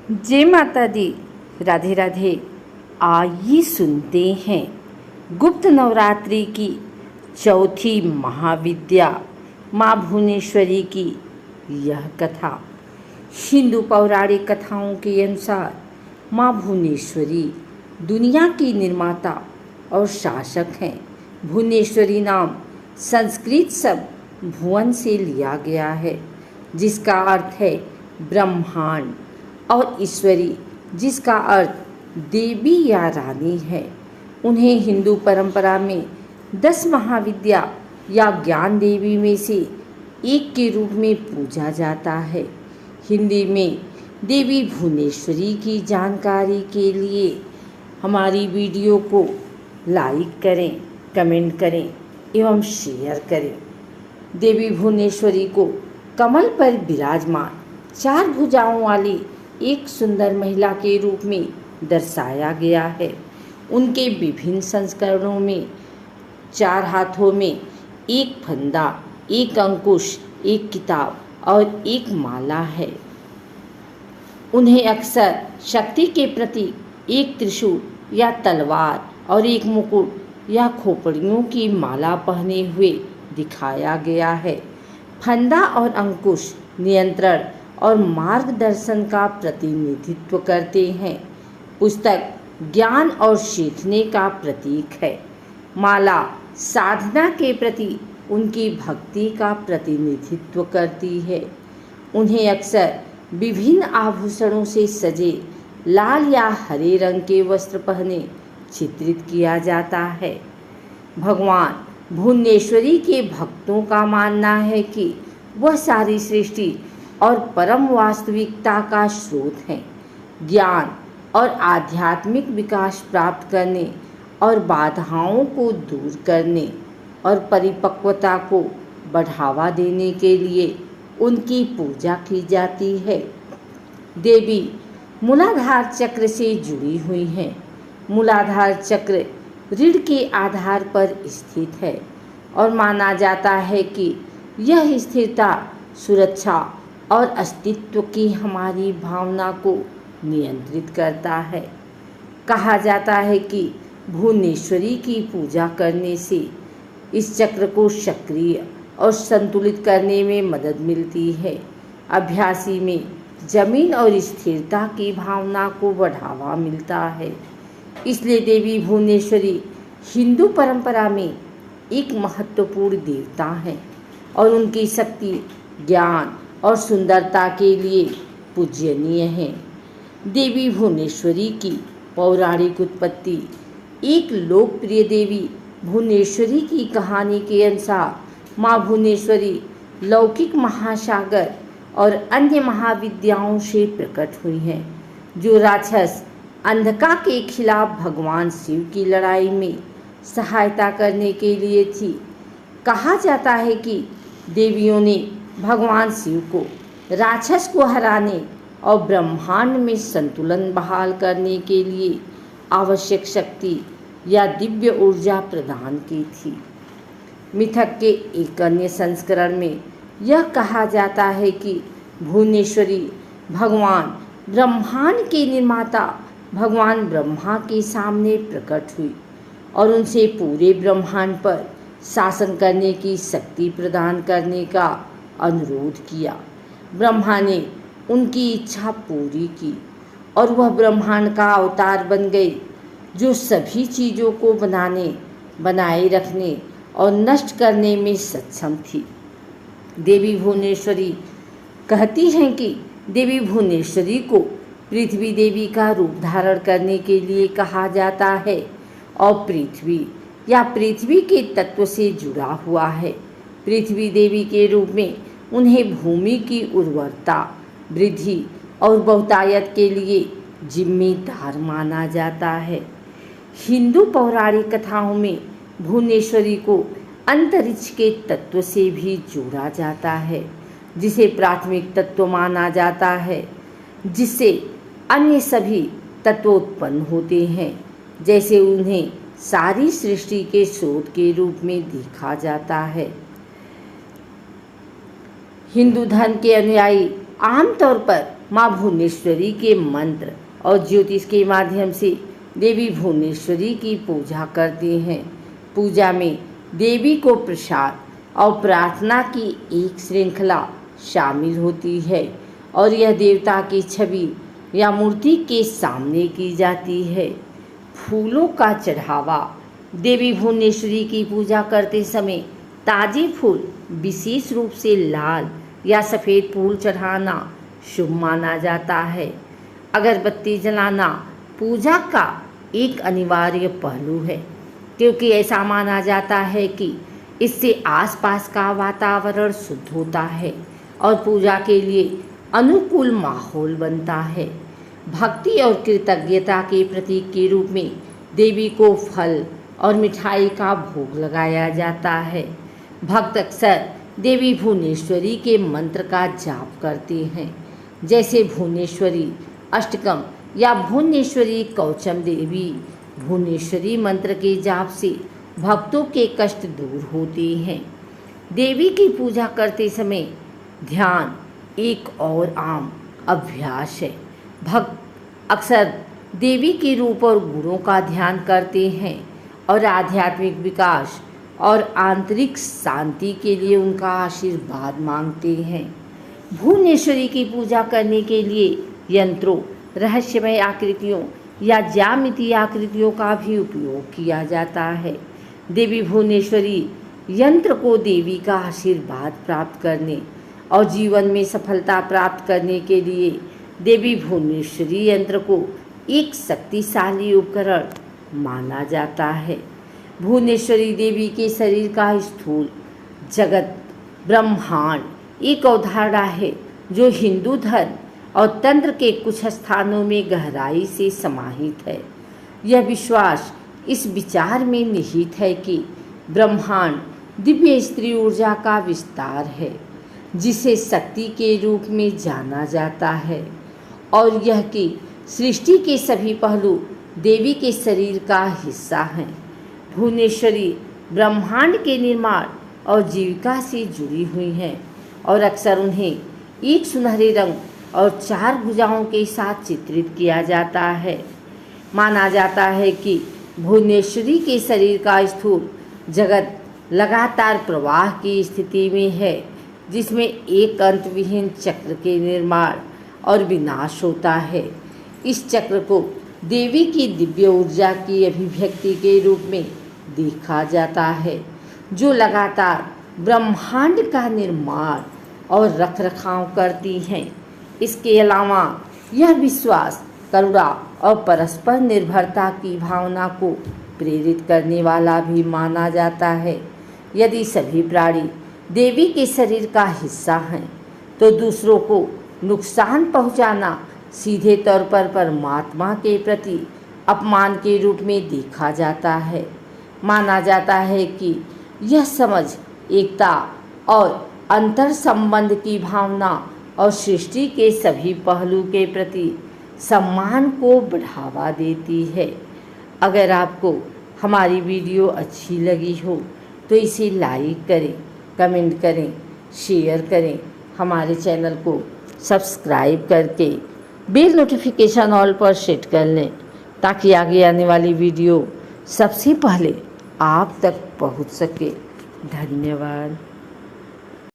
जय माता दी। राधे राधे। आइए सुनते हैं गुप्त नवरात्रि की चौथी महाविद्या माँ भुवनेश्वरी की यह कथा। हिंदू पौराणिक कथाओं के अनुसार माँ भुवनेश्वरी दुनिया की निर्माता और शासक हैं। भुवनेश्वरी नाम संस्कृत शब्द भुवन से लिया गया है, जिसका अर्थ है ब्रह्मांड, और ईश्वरी, जिसका अर्थ देवी या रानी है। उन्हें हिंदू परंपरा में 10 महाविद्या या ज्ञान देवी में से एक के रूप में पूजा जाता है। हिंदी में देवी भुवनेश्वरी की जानकारी के लिए हमारी वीडियो को लाइक करें, कमेंट करें एवं शेयर करें। देवी भुवनेश्वरी को कमल पर विराजमान 4 भुजाओं वाली एक सुंदर महिला के रूप में दर्शाया गया है। उनके विभिन्न संस्करणों में 4 हाथों में एक फंदा, एक अंकुश, एक किताब और एक माला है। उन्हें अक्सर शक्ति के प्रतीक एक त्रिशूल या तलवार और एक मुकुट या खोपड़ियों की माला पहने हुए दिखाया गया है। फंदा और अंकुश नियंत्रण और मार्गदर्शन का प्रतिनिधित्व करते हैं। पुस्तक ज्ञान और सीखने का प्रतीक है। माला साधना के प्रति उनकी भक्ति का प्रतिनिधित्व करती है। उन्हें अक्सर विभिन्न आभूषणों से सजे लाल या हरे रंग के वस्त्र पहने चित्रित किया जाता है। भगवान भुवनेश्वरी के भक्तों का मानना है कि वह सारी सृष्टि और परम वास्तविकता का स्रोत हैं। ज्ञान और आध्यात्मिक विकास प्राप्त करने और बाधाओं को दूर करने और परिपक्वता को बढ़ावा देने के लिए उनकी पूजा की जाती है। देवी मूलाधार चक्र से जुड़ी हुई हैं। मूलाधार चक्र रीढ़ के आधार पर स्थित है और माना जाता है कि यह स्थिरता, सुरक्षा और अस्तित्व की हमारी भावना को नियंत्रित करता है। कहा जाता है कि भुवनेश्वरी की पूजा करने से इस चक्र को सक्रिय और संतुलित करने में मदद मिलती है। अभ्यासी में जमीन और स्थिरता की भावना को बढ़ावा मिलता है। इसलिए देवी भुवनेश्वरी हिंदू परंपरा में एक महत्वपूर्ण देवता हैं और उनकी शक्ति, ज्ञान और सुंदरता के लिए पूजनीय है। देवी भुवनेश्वरी की पौराणिक उत्पत्ति। एक लोकप्रिय देवी भुवनेश्वरी की कहानी के अनुसार माँ भुवनेश्वरी लौकिक महासागर और अन्य महाविद्याओं से प्रकट हुई हैं, जो राक्षस अंधका के खिलाफ भगवान शिव की लड़ाई में सहायता करने के लिए थी। कहा जाता है कि देवियों ने भगवान शिव को राक्षस को हराने और ब्रह्मांड में संतुलन बहाल करने के लिए आवश्यक शक्ति या दिव्य ऊर्जा प्रदान की थी। मिथक के एक अन्य संस्करण में यह कहा जाता है कि भुवनेश्वरी भगवान ब्रह्मांड के निर्माता भगवान ब्रह्मा के सामने प्रकट हुई और उनसे पूरे ब्रह्मांड पर शासन करने की शक्ति प्रदान करने का अनुरोध किया। ब्रह्मा ने उनकी इच्छा पूरी की और वह ब्रह्मांड का अवतार बन गई, जो सभी चीज़ों को बनाए रखने और नष्ट करने में सक्षम थी। देवी भुवनेश्वरी कहती हैं कि देवी भुवनेश्वरी को पृथ्वी देवी का रूप धारण करने के लिए कहा जाता है और पृथ्वी या पृथ्वी के तत्व से जुड़ा हुआ है। पृथ्वी देवी के रूप में उन्हें भूमि की उर्वरता, वृद्धि और बहुतायत के लिए जिम्मेदार माना जाता है। हिंदू पौराणिक कथाओं में भुवनेश्वरी को अंतरिक्ष के तत्व से भी जोड़ा जाता है, जिसे प्राथमिक तत्व माना जाता है, जिससे अन्य सभी तत्व उत्पन्न होते हैं। जैसे उन्हें सारी सृष्टि के स्रोत के रूप में देखा जाता है। हिंदू धर्म के अनुयायी आमतौर पर माँ भुवनेश्वरी के मंत्र और ज्योतिष के माध्यम से देवी भुवनेश्वरी की पूजा करते हैं। पूजा में देवी को प्रसाद और प्रार्थना की एक श्रृंखला शामिल होती है और यह देवता की छवि या मूर्ति के सामने की जाती है। फूलों का चढ़ावा। देवी भुवनेश्वरी की पूजा करते समय ताजे फूल, विशेष रूप से लाल या सफ़ेद फूल चढ़ाना शुभ माना जाता है। अगरबत्ती जलाना पूजा का एक अनिवार्य पहलू है, क्योंकि ऐसा माना जाता है कि इससे आसपास का वातावरण शुद्ध होता है और पूजा के लिए अनुकूल माहौल बनता है। भक्ति और कृतज्ञता के प्रतीक के रूप में देवी को फल और मिठाई का भोग लगाया जाता है। भक्त अक्सर देवी भुवनेश्वरी के मंत्र का जाप करते हैं, जैसे भुवनेश्वरी अष्टकम या भुवनेश्वरी कवचम। देवी भुवनेश्वरी मंत्र के जाप से भक्तों के कष्ट दूर होते हैं। देवी की पूजा करते समय ध्यान एक और आम अभ्यास है। भक्त अक्सर देवी के रूप और गुणों का ध्यान करते हैं और आध्यात्मिक विकास और आंतरिक शांति के लिए उनका आशीर्वाद मांगते हैं। भुवनेश्वरी की पूजा करने के लिए यंत्रों, रहस्यमय आकृतियों या ज्यामितीय आकृतियों का भी उपयोग किया जाता है। देवी भुवनेश्वरी यंत्र को देवी का आशीर्वाद प्राप्त करने और जीवन में सफलता प्राप्त करने के लिए देवी भुवनेश्वरी यंत्र को एक शक्तिशाली उपकरण माना जाता है। भुवनेश्वरी देवी के शरीर का स्थूल जगत ब्रह्मांड एक अवधारणा है जो हिंदू धर्म और तंत्र के कुछ स्थानों में गहराई से समाहित है। यह विश्वास इस विचार में निहित है कि ब्रह्मांड दिव्य स्त्री ऊर्जा का विस्तार है, जिसे शक्ति के रूप में जाना जाता है, और यह कि सृष्टि के सभी पहलू देवी के शरीर का हिस्सा हैं। भुवनेश्वरी ब्रह्मांड के निर्माण और जीविका से जुड़ी हुई हैं और अक्सर उन्हें एक सुनहरे रंग और 4 भुजाओं के साथ चित्रित किया जाता है। माना जाता है कि भुवनेश्वरी के शरीर का स्थूल जगत लगातार प्रवाह की स्थिति में है, जिसमें एक अंतविहीन चक्र के निर्माण और विनाश होता है। इस चक्र को देवी की दिव्य ऊर्जा की अभिव्यक्ति के रूप में देखा जाता है, जो लगातार ब्रह्मांड का निर्माण और रखरखाव करती हैं। इसके अलावा यह विश्वास, करुणा और परस्पर निर्भरता की भावना को प्रेरित करने वाला भी माना जाता है। यदि सभी प्राणी देवी के शरीर का हिस्सा हैं, तो दूसरों को नुकसान पहुंचाना सीधे तौर पर परमात्मा के प्रति अपमान के रूप में देखा जाता है। माना जाता है कि यह समझ एकता और अंतर संबंध की भावना और सृष्टि के सभी पहलू के प्रति सम्मान को बढ़ावा देती है। अगर आपको हमारी वीडियो अच्छी लगी हो तो इसे लाइक करें, कमेंट करें, शेयर करें। हमारे चैनल को सब्सक्राइब करके बेल नोटिफिकेशन ऑल पर सेट कर लें, ताकि आगे आने वाली वीडियो सबसे पहले आप तक पहुंच सके। धन्यवाद।